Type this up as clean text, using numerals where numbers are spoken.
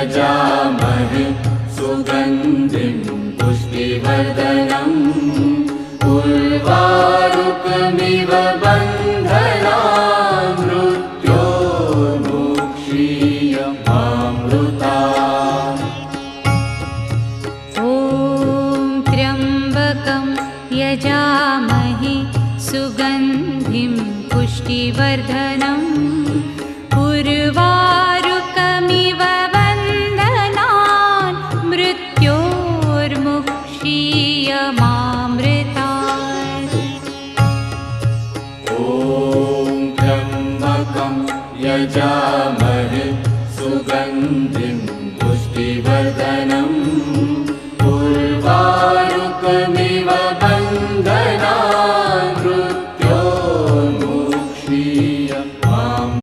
यजामहे सुगन्धिं पुष्टिवर्धनम् उर्वारुकमिव बन्धनान् मृत्योर्मुक्षीयमामृतात्। ॐ त्र्यम्बकं यजामहे सुगन्धिं पुष्टिवर्धनम् उर्वारुकमिव बन्धनान् मृत्योर्मुक्षीयमामृतात्। ॐ त्र्यम्बकं यजामहे सुगन्धिं पुष्टिवर्धनम्